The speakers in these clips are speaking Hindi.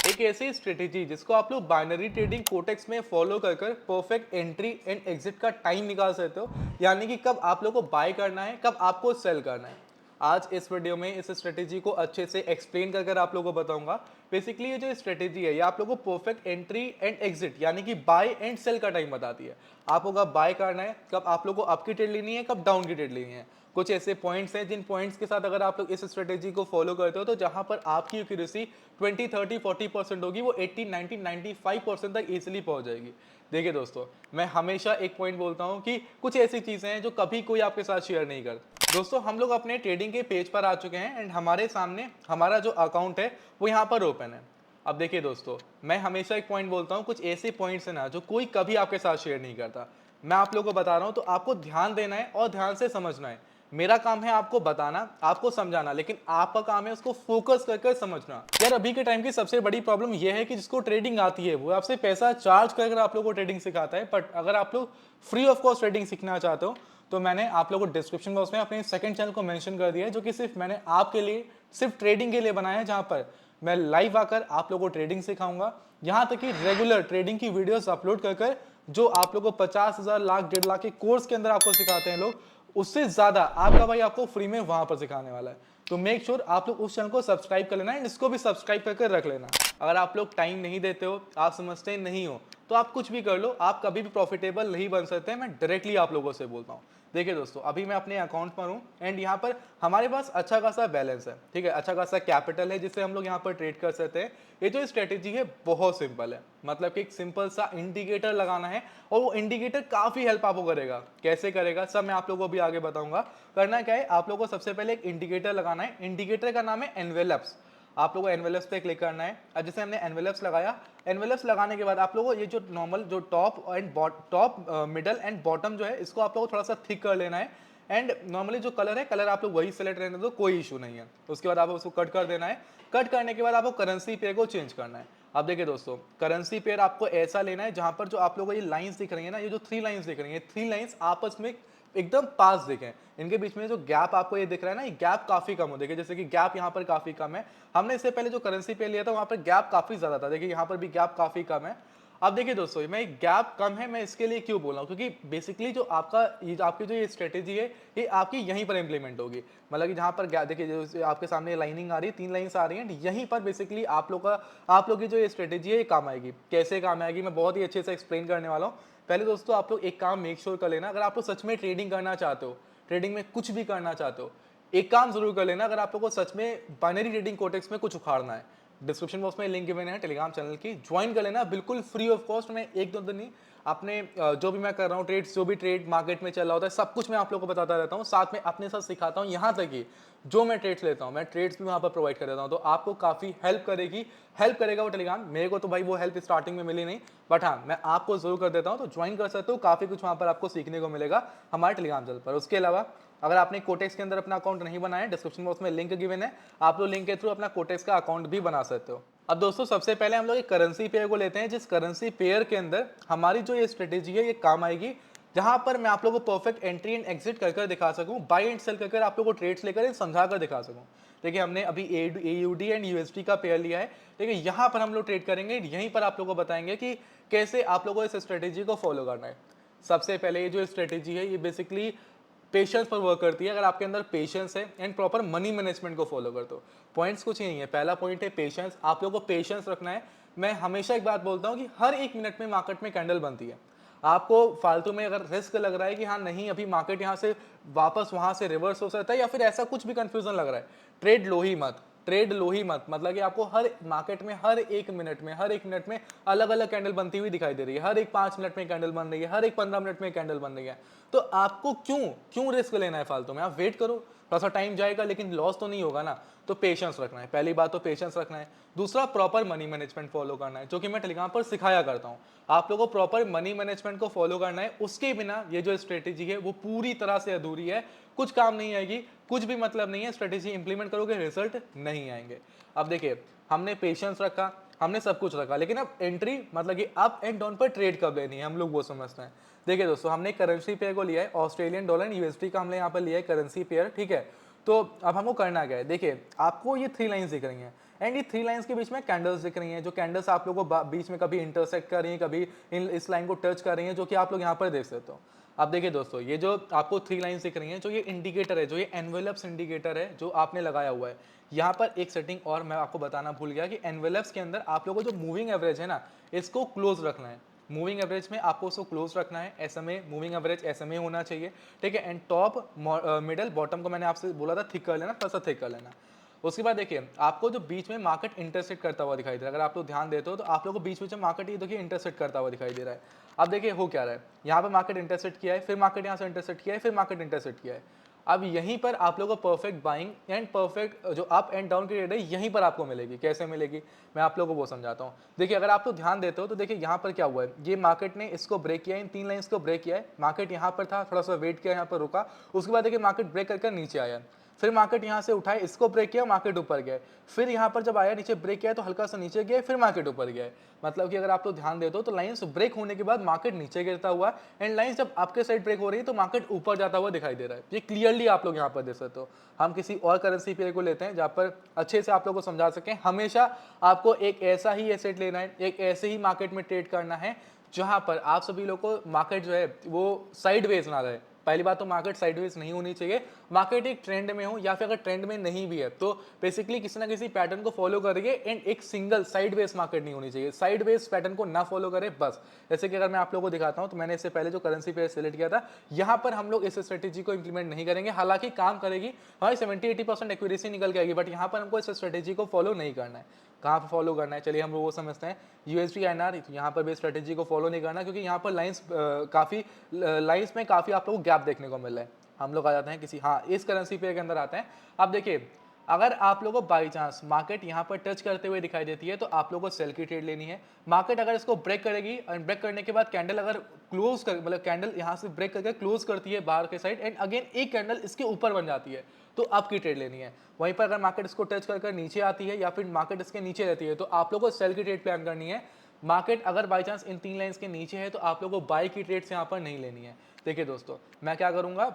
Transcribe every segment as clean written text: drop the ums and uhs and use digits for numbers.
एक ऐसी स्ट्रेटेजी जिसको आप लोग बाइनरी ट्रेडिंग कोटेक्स में फॉलो कर कर परफेक्ट एंट्री एंड एग्जिट का टाइम निकाल सकते हो, यानी कि कब आप लोग को बाय करना है, कब आपको सेल करना है। आज इस वीडियो में इस स्ट्रेटेजी को अच्छे से एक्सप्लेन कर कर आप लोगों को बताऊंगा। बेसिकली ये जो स्ट्रेटेजी है ये आप लोगों को परफेक्ट एंट्री एंड एग्जिट यानी कि बाय एंड सेल का टाइम बताती है। आपको कब बाय करना है, कब आप लोग को अप की ट्रेड लेनी है, कब डाउन की ट्रेड लेनी है। कुछ ऐसे पॉइंट्स हैं जिन पॉइंट्स के साथ अगर आप लोग इस स्ट्रेटेजी को फॉलो करते हो तो जहां पर आपकी एक्यूरेसी 20 30 40% होगी, वो 80 90 95% तक इजीली पहुंच जाएगी। देखिए दोस्तों, मैं हमेशा एक पॉइंट बोलता हूं कि कुछ ऐसी चीजें हैं जो कभी कोई आपके साथ शेयर नहीं करता। दोस्तों, हम लोग अपने ट्रेडिंग के पेज पर आ चुके हैं एंड हमारे सामने हमारा जो अकाउंट है वो यहाँ पर ओपन है। अब देखिए दोस्तों, मैं हमेशा एक पॉइंट बोलता हूँ, कुछ ऐसे पॉइंट्स है ना जो कोई कभी आपके साथ शेयर नहीं करता। मैं आप लोगों को बता रहा हूँ तो आपको ध्यान देना है और ध्यान से समझना है। मेरा काम है आपको बताना, आपको समझाना, लेकिन आपका काम है उसको फोकस करके समझना। यार अभी के टाइम की सबसे बड़ी प्रॉब्लम यह है कि जिसको ट्रेडिंग आती है वो आपसे पैसा चार्ज कर आप लोगों को ट्रेडिंग सिखाता है। बट अगर आप लोग फ्री ऑफ कॉस्ट ट्रेडिंग सीखना चाहते हो तो मैंने आप लोगों को डिस्क्रिप्शन बॉक्स में अपने सेकंड चैनल को मेंशन कर दिया है, जो कि सिर्फ मैंने आपके लिए सिर्फ ट्रेडिंग के लिए बनाया है, जहां पर मैं लाइव आकर आप लोगों को ट्रेडिंग सिखाऊंगा। यहां तक कि रेगुलर ट्रेडिंग की वीडियोस अपलोड कर कर जो आप लोगों को 50,000 लाख 1.5 लाख के कोर्स के अंदर आपको सिखाते हैं लोग, उससे ज्यादा आपका भाई आपको फ्री में वहां पर सिखाने वाला है। तो मेक श्योर आप लोग उस चैनल को सब्सक्राइब कर लेना एंड इसको भी सब्सक्राइब करके रख लेना। अगर आप लोग टाइम नहीं देते हो, आप समझते नहीं हो, तो आप कुछ भी कर लो, आप कभी भी प्रॉफिटेबल नहीं बन सकते। मैं डायरेक्टली आप लोगों से बोलता हूँ। देखिए दोस्तों, अभी मैं अपने अकाउंट पर हूँ एंड यहाँ पर हमारे पास अच्छा खासा बैलेंस है, ठीक है, अच्छा खासा कैपिटल है जिससे हम लोग यहाँ पर ट्रेड कर सकते हैं। ये जो स्ट्रेटेजी है बहुत सिंपल है, मतलब कि एक सिंपल सा इंडिकेटर लगाना है और वो इंडिकेटर काफी हेल्प आपको करेगा। कैसे करेगा सब मैं आप लोगों को भी आगे बताऊंगा। करना क्या है, आप लोगों को सबसे पहले एक इंडिकेटर लगाना है। इंडिकेटर का नाम है एनवेलप्स। आप लोगों को एनवेलप्स पे क्लिक करना है। अब जैसे हमने एनवेलप्स लगाया, एनवेलप्स लगाने के बाद आप लोगों को ये जो नॉर्मल जो टॉप मिडल एंड बॉटम जो है इसको आप लोगों को थोड़ा सा थिक कर लेना है। एंड नॉर्मली जो कलर है, कलर आप लोग वही सेलेक्ट रहने दो, कोई इशू नहीं है। उसके बाद आप उसको कट कर देना है। कट करने के बाद आपको करेंसी पेयर को चेंज करना है। अब देखिए दोस्तों, करेंसी पेयर आपको ऐसा लेना है जहां पर जो आप लोगों को ये लाइंस दिख रही है ना, ये जो 3 लाइंस दिख रही है, 3 लाइंस आपस में एकदम पास दिखें। इनके बीच में जो गैप आपको ये दिख रहा है ना, ये गैप काफी कम हो। देखिए जैसे कि गैप यहाँ पर काफी कम है। हमने इससे पहले जो करेंसी पेयर लिया था वहां पर गैप काफी ज्यादा था। देखिए यहाँ पर भी गैप काफी कम है। अब देखिए दोस्तों, मैं गैप कम है, मैं इसके लिए क्यों बोल रहा हूँ, क्योंकि बेसिकली जो आपकी जो ये स्ट्रेटेजी है ये आपकी यहीं पर इंप्लीमेंट होगी। मतलब कि जहां पर देखिए जो आपके सामने लाइनिंग आ रही है, 3 लाइन्स आ रही हैं, यहीं पर बेसिकली आप लोग की जो ये स्ट्रेटेजी है ये काम आएगी। कैसे काम आएगी मैं बहुत ही अच्छे से एक्सप्लेन करने वाला हूँ। पहले दोस्तों आप लोग एक काम मेक श्योर कर लेना, अगर आप लोग सच में ट्रेडिंग करना चाहते हो, ट्रेडिंग में कुछ भी करना चाहते हो, एक काम जरूर कर लेना। अगर आप लोग को सच में बाइनरी ट्रेडिंग कोटेक्स में कुछ उखाड़ना है, डिस्क्रिप्शन बॉक्स में लिंक गिवन है टेलीग्राम चैनल की, ज्वाइन कर लेना, बिल्कुल फ्री ऑफ कॉस्ट। मैं एक दो दिन नहीं, अपने जो भी मैं कर रहा हूँ ट्रेड्स, जो भी ट्रेड मार्केट में चल रहा होता है, सब कुछ मैं आप लोगों को बताता रहता हूँ, साथ में अपने साथ सिखाता हूँ। यहाँ तक कि जो मैं ट्रेड्स लेता हूँ, मैं ट्रेड्स भी वहाँ पर प्रोवाइड कर देता हूँ। तो आपको काफ़ी हेल्प करेगा वो टेलीग्राम। मेरे को तो भाई वो हेल्प स्टार्टिंग में मिली नहीं, बट हाँ मैं आपको जरूर कर देता हूँ। तो ज्वाइन कर सकते हो, काफ़ी कुछ वहाँ पर आपको सीखने को मिलेगा हमारे टेलीग्राम चैनल पर। उसके अलावा अगर आपने कोटेक्स के अंदर अपना अकाउंट नहीं बनाया, डिस्क्रिप्शन बॉक्स में लिंक गिवन है, आप लोग लिंक के थ्रू अपना कोटेक्स का अकाउंट भी बना सकते हो। अब दोस्तों सबसे पहले हम लोग एक करेंसी पेयर को लेते हैं, जिस करेंसी पेयर के अंदर हमारी जो ये स्ट्रेटेजी है ये काम आएगी, जहां पर मैं आप लोगों को परफेक्ट एंट्री एंड एग्जिट कर दिखा सकूं, बाय एंड सेल कर आप लोगों को ट्रेड्स लेकर समझा कर दिखा सकूं। देखिए हमने अभी एयूडी एंड यूएसडी का पेयर लिया है। देखिए यहाँ पर हम लोग ट्रेड करेंगे, यहीं पर आप लोगों को बताएंगे कि कैसे आप लोगों को इस स्ट्रेटेजी को फॉलो करना है। सबसे पहले ये जो स्ट्रेटेजी है ये बेसिकली पेशेंस पर वर्क करती है। अगर आपके अंदर पेशेंस है एंड प्रॉपर मनी मैनेजमेंट को फॉलो करते हो, पॉइंट्स कुछ ही नहीं है। पहला पॉइंट है पेशेंस, आप लोगों को पेशेंस रखना है। मैं हमेशा एक बात बोलता हूँ कि हर 1 मिनट में मार्केट में कैंडल बनती है। आपको फालतू में अगर रिस्क लग रहा है कि हाँ नहीं अभी मार्केट यहाँ से वापस वहां से रिवर्स हो सकता है, या फिर ऐसा कुछ भी कंफ्यूजन लग रहा है, ट्रेड लो ही मत, ट्रेड लो ही मत। मतलब कि आपको हर मार्केट में हर एक मिनट में अलग अलग कैंडल बनती हुई दिखाई दे रही है। हर एक 5 मिनट में कैंडल बन रही है, हर एक 15 मिनट में कैंडल बन रही है। तो आपको क्यों क्यों रिस्क लेना है फालतू में, आप वेट करो, थोड़ा सा टाइम जाएगा लेकिन लॉस तो नहीं होगा ना। तो पेशेंस रखना है, पहली बात तो पेशेंस रखना है। दूसरा प्रॉपर मनी मैनेजमेंट फॉलो करना है, जो कि मैं टेलीग्राम पर सिखाया करता हूँ। आप लोगों को प्रॉपर मनी मैनेजमेंट को फॉलो करना है, उसके बिना ये जो स्ट्रेटेजी है वो पूरी तरह से अधूरी है, कुछ काम नहीं आएगी, कुछ भी मतलब नहीं है। स्ट्रेटेजी इंप्लीमेंट करोगे रिजल्ट नहीं आएंगे। अब देखिए हमने पेशेंस रखा, हमने सब कुछ रखा, लेकिन अब एंट्री मतलब कि अप एंड डाउन पर ट्रेड कब लेनी है हम लोग वो समझते हैं। देखिए दोस्तों, हमने करेंसी पेयर को लिया है, ऑस्ट्रेलियन डॉलर यूएसडी का हमने यहाँ पर लिया है करेंसी पेयर, ठीक है। तो अब हमको करना क्या है, देखिए आपको ये 3 लाइंस दिख रही हैं एंड ये 3 लाइंस के बीच में कैंडल्स दिख रही हैं, जो कैंडल्स आप लोगों को बीच में कभी इंटरसेक्ट कर रही हैं, कभी इस लाइन को टच कर रही हैं, जो कि आप लोग यहाँ पर देख सकते हो। अब देखिए दोस्तों, ये जो आपको 3 लाइंस दिख रही हैं, जो ये इंडिकेटर है, जो ये एनवेलप्स इंडिकेटर है जो आपने लगाया हुआ है, यहाँ पर एक सेटिंग और मैं आपको बताना भूल गया कि एनवेलप्स के अंदर आप लोगों को जो मूविंग एवरेज है ना, इसको क्लोज रखना है। मूविंग एवरेज में आपको उसको क्लोज रखना है, SMA मूविंग एवरेज SMA होना चाहिए, ठीक है। एंड टॉप मिडल बॉटम को मैंने आपसे बोला था थिक कर लेना, थोड़ा सा थिक कर लेना। उसके बाद देखिए आपको जो बीच में मार्केट इंटरसेक्ट करता हुआ दिखाई दे रहा है, अगर आप लोग ध्यान देते हो तो आप लोगों को बीच बीच में मार्केट ये देखिए इंटरसेक्ट करता हुआ दिखाई दे रहा है। अब देखिए हो क्या रहा है, यहाँ पे मार्केट इंटरसेक्ट किया है, फिर मार्केट यहाँ से इंटरसेक्ट किया है, फिर मार्केट इंटरसेक्ट किया है। अब यहीं पर आप लोगों को परफेक्ट बाइंग एंड परफेक्ट जो अप एंड डाउन की ट्रेड है यहीं पर आपको मिलेगी। कैसे मिलेगी मैं आप लोगों को वो समझाता हूँ। देखिए अगर आप लोग ध्यान देते हो तो देखिए यहाँ पर क्या हुआ है, ये मार्केट ने इसको ब्रेक किया है, इन 3 लाइंस को ब्रेक किया है। मार्केट यहाँ पर था, थोड़ा सा वेट किया, यहाँ पर रुका, उसके बाद देखिए मार्केट ब्रेक करके नीचे आया, फिर मार्केट यहाँ से उठाए, इसको ब्रेक किया, मार्केट ऊपर गया, फिर यहाँ पर जब आया नीचे ब्रेक किया तो हल्का सा नीचे गया, फिर मार्केट ऊपर गया। मतलब कि अगर आप लोग ध्यान देते हो तो लाइंस ब्रेक होने के बाद मार्केट नीचे गिरता हुआ एंड लाइंस जब आपके साइड ब्रेक हो रही है तो मार्केट ऊपर जाता हुआ दिखाई दे रहा है। ये क्लियरली आप लोग यहाँ पर देख सकते हो। हम किसी और करेंसी पेयर को लेते हैं जहाँ पर अच्छे से आप लोग को समझा सकें। हमेशा आपको एक ऐसा ही एसेट लेना है, एक ऐसे ही मार्केट में ट्रेड करना है जहां पर आप सभी लोग को मार्केट जो है वो साइडवेज ना रहे। पहली बात तो मार्केट साइडवेज नहीं होनी चाहिए, मार्केट एक ट्रेंड में हो, या फिर अगर ट्रेंड में नहीं भी है तो बेसिकली किसी ना किसी पैटर्न को फॉलो करिए एंड एक सिंगल साइडवेज मार्केट नहीं होनी चाहिए। साइडवेज पैटर्न को ना फॉलो करें बस। जैसे कि अगर मैं आप लोगों को दिखाता हूं तो मैंने इससे पहले जो करेंसी पेयर सेलेक्ट किया था, यहां पर हम लोग इस स्ट्रेटेजी को इंप्लीमेंट नहीं करेंगे। हालांकि काम करेगी, हमारी 70-80% एक्यूरेसी निकल के आएगी, बट यहाँ पर हमको इस स्ट्रेटेजी को फॉलो नहीं करना है। कहाँ पर फॉलो करना है चलिए हम लोग वो समझते हैं। USD INR यहाँ पर भी स्ट्रेटेजी को फॉलो नहीं करना, क्योंकि यहाँ पर लाइंस में काफ़ी आप लोगों को गैप देखने को मिल रहा है। हम लोग आ जाते हैं किसी इस करेंसी पेयर के अंदर आते हैं। अब देखिए अगर आप लोगों को बाई चांस मार्केट यहाँ पर टच करते हुए दिखाई देती है तो आप लोगों को सेल की ट्रेड लेनी है। मार्केट अगर इसको ब्रेक करेगी और ब्रेक करने के बाद कैंडल अगर क्लोज कर मतलब कैंडल यहाँ से ब्रेक करके क्लोज करती है बाहर के साइड एंड अगेन एक कैंडल इसके ऊपर बन जाती है तो आपकी ट्रेड लेनी है। वहीं पर अगर मार्केट इसको टच कर नीचे आती है या फिर मार्केट इसके नीचे रहती है तो आप लोगों को सेल की ट्रेड प्लान करनी है। मार्केट अगर बाई चांस इन 3 लाइंस के नीचे है तो आप लोगों को बाई की ट्रेड्स यहाँ पर नहीं लेनी है। देखिए दोस्तों मैं क्या करूँगा,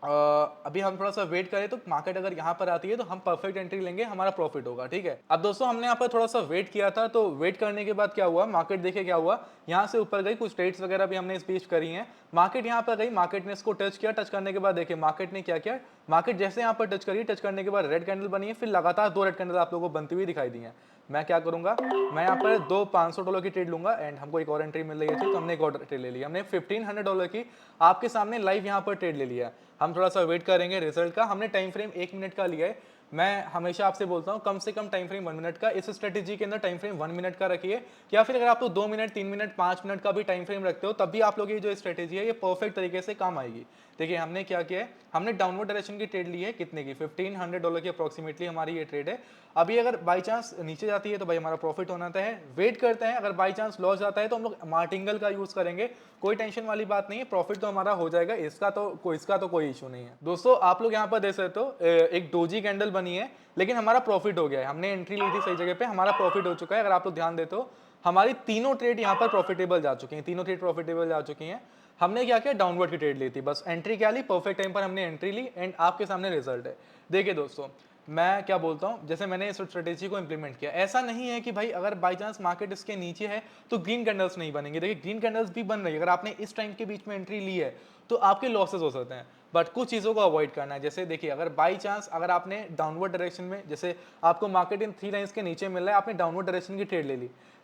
अभी हम थोड़ा सा वेट करें तो मार्केट अगर यहाँ पर आती है तो हम परफेक्ट एंट्री लेंगे, हमारा प्रॉफिट होगा, ठीक है। अब दोस्तों हमने यहाँ पर थोड़ा सा वेट किया था, तो वेट करने के बाद क्या हुआ, मार्केट देखिए क्या हुआ, यहाँ से ऊपर गई, कुछ ट्रेड्स वगैरह भी हमने इस बीच करी हैं। मार्केट यहाँ पर गई, मार्केट ने इसको टच किया, टच करने के बाद देखिए मार्केट ने क्या किया, मार्केट जैसे यहाँ पर टच करी, टच करने के बाद रेड कैंडल बनी है, फिर लगातार 2 रेड कैंडल आप लोगों को बनती हुई दिखाई दी है। मैं क्या करूंगा, मैं यहाँ पर 2 $500 की ट्रेड लूंगा एंड हमको एक और एंट्री मिल रही है तो हमने एक और ट्रेड ले लिया। हमने $1500 की आपके सामने लाइव यहाँ पर ट्रेड ले लिया है। हम थोड़ा सा वेट करेंगे रिजल्ट का। हमने टाइम फ्रेम 1 मिनट का लिया है। मैं हमेशा आपसे बोलता हूँ कम से कम टाइम फ्रेम 1 मिनट का, इस स्ट्रेटेजी के अंदर टाइम फ्रेम 1 मिनट का रखिए, या फिर अगर आप लोग 2 मिनट 3 मिनट 5 मिनट का भी टाइम फ्रेम रखते हो तब भी आप लोग ये जो स्ट्रेटेजी है ये परफेक्ट तरीके से काम आएगी। देखिए हमने क्या किया है, हमने डाउनवर्ड डायरेक्शन की ट्रेड ली है, कितने की, $1500 की अप्रोक्सीमेटली हमारी ये ट्रेड है। अभी अगर बाई चांस नीचे जाती है तो भाई हमारा प्रॉफिट होना है, वेट करते हैं। अगर बाई चांस लॉस जाता है तो हम लोग मार्टिंगल का यूज करेंगे, कोई टेंशन वाली बात नहीं है, प्रॉफिट तो हमारा हो जाएगा, इसका तो कोई इशू नहीं है। दोस्तों आप लोग यहाँ पर देख सकते हो एक डोजी कैंडल बनी है लेकिन हमारा प्रॉफिट हो गया है, हमने एंट्री ली थी सही जगह पे, हमारा प्रॉफिट हो चुका है। अगर आप लोग ध्यान देते हो हमारी तीनों ट्रेड यहाँ पर प्रॉफिटेबल जा चुकी हैं, तीनों ट्रेड प्रॉफिटेबल जा चुकी हैं। हमने क्या किया, डाउनवर्ड की ट्रेड ली थी, बस एंट्री क्या ली, परफेक्ट टाइम पर हमने एंट्री ली एंड आपके सामने रिजल्ट है। देखिए दोस्तों मैं क्या बोलता हूँ, जैसे मैंने इस स्ट्रेटेजी को इंप्लीमेंट किया, ऐसा नहीं है कि भाई अगर बाई चांस मार्केट इसके नीचे है तो ग्रीन कैंडल्स नहीं बनेंगे। देखिए ग्रीन कैंडल्स भी बन रही है, अगर आपने इस टाइम के बीच में एंट्री ली है तो आपके लॉसेस हो सकते हैं, बट कुछ चीज़ों को अवॉइड करना है। जैसे देखिए अगर बाई चांस अगर आपने डाउनवर्ड डायरेक्शन में, जैसे आपको मार्केट इन 3 लाइंस के नीचे मिल रहा है, आपने डाउनवर्ड डायरेक्शन की ट्रेड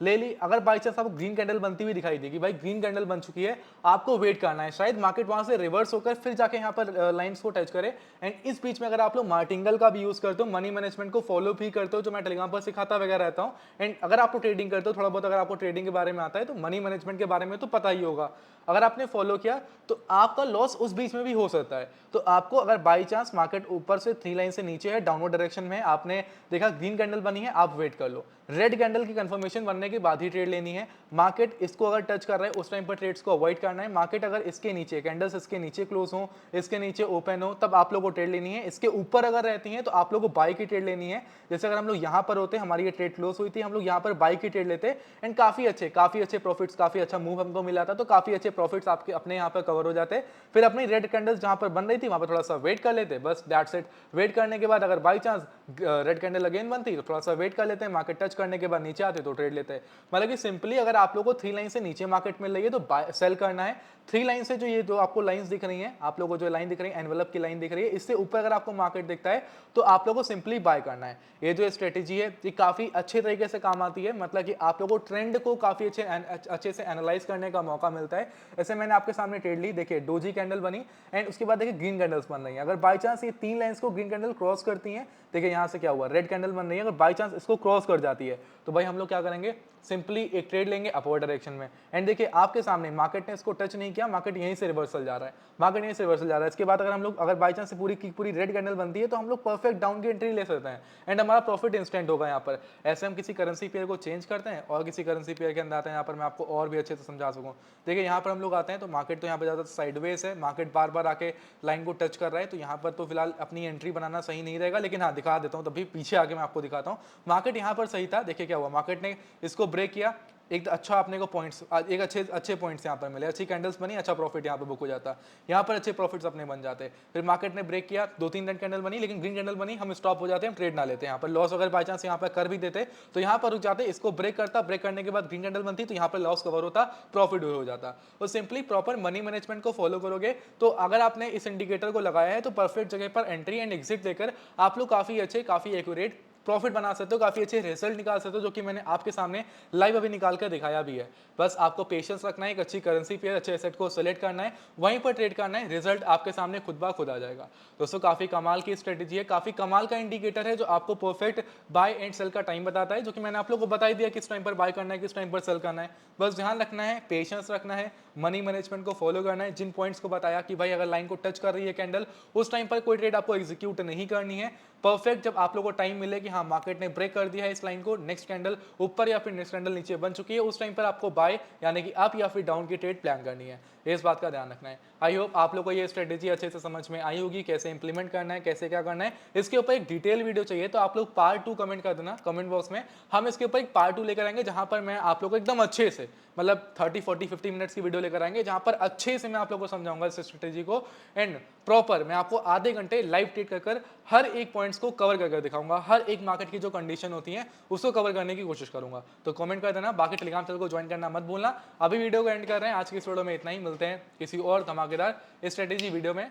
ले ली, अगर बाई चांस आपको ग्रीन कैंडल बनती हुई दिखाई देगी, भाई ग्रीन कैंडल बन चुकी है, आपको वेट करना है, शायद मार्केट वहां से रिवर्स होकर फिर जाके यहाँ पर लाइंस को टच करे। एंड इस बीच में अगर आप लोग मार्टिंगल का भी यूज करते हो, मनी मैनेजमेंट को फॉलो भी करते हो, जो मैं टेलीग्राम पर सिखाता वगैरह रहता हूँ, एंड अगर आपको ट्रेडिंग करते हो थोड़ा बहुत, अगर आपको ट्रेडिंग के बारे में आता है तो मनी मैनेजमेंट के बारे में तो पता ही होगा, अगर आपने फॉलो किया तो आपका लॉस उस बीच में भी हो सकता है। तो आपको अगर बाई चांस मार्केट ऊपर से 3 लाइन से नीचे है, डाउनवर्ड डायरेक्शन में, आपने देखा ग्रीन कैंडल बनी है, आप वेट कर लो, रेड कैंडल की कंफर्मेशन बनने के बाद ही ट्रेड लेनी है। मार्केट इसको अगर टच कर रहा है उस टाइम पर ट्रेड्स को अवॉइड करना है। मार्केट अगर इसके नीचे, कैंडल्स इसके नीचे क्लोज हो, इसके नीचे ओपन हो, तब आप लोगों को ट्रेड लेनी है। इसके ऊपर अगर रहती है तो आप लोगों को बाई की ट्रेड लेनी है। जैसे अगर हम लोग यहाँ पर होते, हमारी ये ट्रेड क्लोज हुई थी, हम लोग यहाँ पर बाई की ट्रेड लेते एंड काफी अच्छे प्रॉफिट्स, काफी अच्छा मूव हमको मिला था, तो काफी अच्छे प्रॉफिट्स आपके अपने यहाँ पर कवर हो जाते। फिर अपनी रेड कैंडल्स जहाँ पर बन रही थी वहाँ पर थोड़ा सा वेट कर लेते, बस दैट्स इट। वेट करने के बाद अगर by chance red candle again बनती तो थोड़ा सा वेट कर लेते हैं, मार्केट टच करने के बाद नीचे आते तो ट्रेड लेते हैं। मतलब कि सिंपली अगर आप लोगों को 3 लाइन से नीचे मार्केट मिल रही है तो सेल करना है। 3 लाइन से जो ये जो आपको लाइंस दिख रही हैं, आप लोगों को जो लाइन दिख रही है एनवेलप की लाइन दिख रही है, इससे ऊपर अगर आपको मार्केट दिखता है तो आप लोगों को सिंपली बाय करना है। ये जो स्ट्रेटेजी है ये काफी अच्छे तरीके से काम आती है, मतलब कि आप लोगों को ट्रेंड को काफी अच्छे से एनालाइज करने का मौका मिलता है। ऐसे मैंने आपके सामने ट्रेड ली, देखिए डोजी कैंडल बनी एंड उसके बाद देखिए ग्रीन कैंडल्स बन रही हैं। अगर बाई चांस ये 3 लाइंस को ग्रीन कैंडल क्रॉस करती हैं, देखिए यहाँ से क्या हुआ, रेड कैंडल बन रही है, अगर बाई चांस इसको क्रॉस कर जाती है तो भाई हम लोग क्या करेंगे, सिंपली एक ट्रेड लेंगे अपवर्ड डायरेक्शन में। एंड देखिए आपके सामने मार्केट ने इसको टच नहीं किया, मार्केट यहीं से रिवर्सल जा रहा है, मार्केट यहीं से रिवर्सल जा रहा है। इसके बाद अगर हम लोग अगर बाई चांस से पूरी की पूरी रेड कैंडल बनती है तो हम लोग परफेक्ट डाउन की एंट्री ले सकते हैं एंड हमारा प्रॉफिट इंस्टेंट होगा यहाँ पर। ऐसे हम किसी करेंसी पेयर को चेंज करते हैं और किसी करेंसी पेयर के अंदर आते हैं, यहाँ पर मैं आपको और भी अच्छे से समझा सकूँ। देखिए यहाँ पर हम लोग आते हैं तो मार्केट तो यहाँ पर ज़्यादा साइडवेज है, मार्केट बार बार आके लाइन को टच कर रहा है, तो यहाँ पर तो फिलहाल अपनी एंट्री बनाना सही नहीं रहेगा, लेकिन हाँ दिखा देता हूँ, तभी पीछे आके मैं आपको दिखाता हूँ। मार्केट यहाँ पर सही था, देखिए क्या हुआ, मार्केट ने इसको ब्रेक किया, एक अच्छा अपने को पॉइंट्स एक अच्छे पॉइंट्स यहाँ पर मिले, अच्छी कैंडल्स बनी, अच्छा प्रॉफिट यहाँ पे बुक हो जाता, यहाँ पर अच्छे प्रॉफिट्स अपने बन जाते। फिर मार्केट ने ब्रेक किया, 2-3 रेड कैंडल बनी, लेकिन ग्रीन कैंडल बनी, हम स्टॉप हो जाते हैं, हम ट्रेड ना लेते। यहाँ पर लॉस अगर बाई चांस यहाँ पर कर भी देते तो यहाँ पर रुक जाते, इसको ब्रेक करता, ब्रेक करने के बाद ग्रीन कैंडल बनती तो यहाँ पर लॉस कवर होता, प्रॉफिट हो जाता। तो सिंपली प्रॉपर मनी मैनेजमेंट को फॉलो करोगे तो अगर आपने इस इंडिकेटर को लगाया है तो परफेक्ट जगह पर एंट्री एंड एग्जिट लेकर आप लोग काफी अच्छे काफी एक्यूरेट प्रॉफिट बना सकते हो, काफी अच्छे रिजल्ट निकाल सकते हो, जो कि मैंने आपके सामने लाइव अभी निकाल कर दिखाया भी है। बस आपको पेशेंस रखना है, एक अच्छी करेंसी पेयर अच्छे एसेट को सेलेक्ट करना है, वहीं पर ट्रेड करना है, रिजल्ट आपके सामने खुद ब खुद आ जाएगा। दोस्तों काफी कमाल की स्ट्रेटेजी है, काफी कमाल का इंडिकेटर है जो आपको परफेक्ट बाय एंड सेल का टाइम बताता है, जो कि मैंने आप लोगों को बता ही दिया किस टाइम पर बाय करना है, किस टाइम पर सेल करना है। बस ध्यान रखना है, पेशेंस रखना है, मनी मैनेजमेंट को फॉलो करना है। जिन पॉइंट्स को बताया कि भाई अगर लाइन को टच कर रही है कैंडल, उस टाइम पर कोई ट्रेड आपको एग्जीक्यूट नहीं करनी है। परफेक्ट जब आप लोगों को टाइम मिले कि हाँ मार्केट ने ब्रेक कर दिया है इस लाइन को, नेक्स्ट कैंडल ऊपर या फिर नेक्स्ट कैंडल नीचे बन चुकी है, उस टाइम पर आपको बाय यानी कि अप या फिर डाउन की ट्रेड प्लान करनी है। इस बात का ध्यान रखना है। आई होप आप लोग को ये स्ट्रेटेजी अच्छे से समझ में आई होगी, कैसे इंप्लीमेंट करना है, कैसे क्या करना है। इसके ऊपर एक डिटेल वीडियो चाहिए तो आप लोग पार्ट 2 कमेंट कर देना कमेंट बॉक्स में, हम इसके ऊपर एक पार्ट 2 लेकर आएंगे जहां पर मैं आप लोग को एकदम अच्छे से मतलब 30-40-50 मिनट्स की वीडियो लेकर आएंगे जहां पर अच्छे से मैं आप लोगों को समझाऊंगा इस स्ट्रेटेजी को एंड प्रॉपर मैं आपको आधे घंटे लाइव ट्रेड कर हर एक पॉइंट्स को कवर कर दिखाऊंगा, हर एक मार्केट की जो कंडीशन होती है उसको कवर करने की कोशिश करूंगा। तो कमेंट कर देना, बाकी टेलीग्राम चैनल को ज्वाइन करना मत भूलना। अभी वीडियो को एंड कर रहे हैं, आज की इस वीडियो में इतना ही, मिलते हैं किसी और धमाकेदार स्ट्रेटेजी वीडियो में।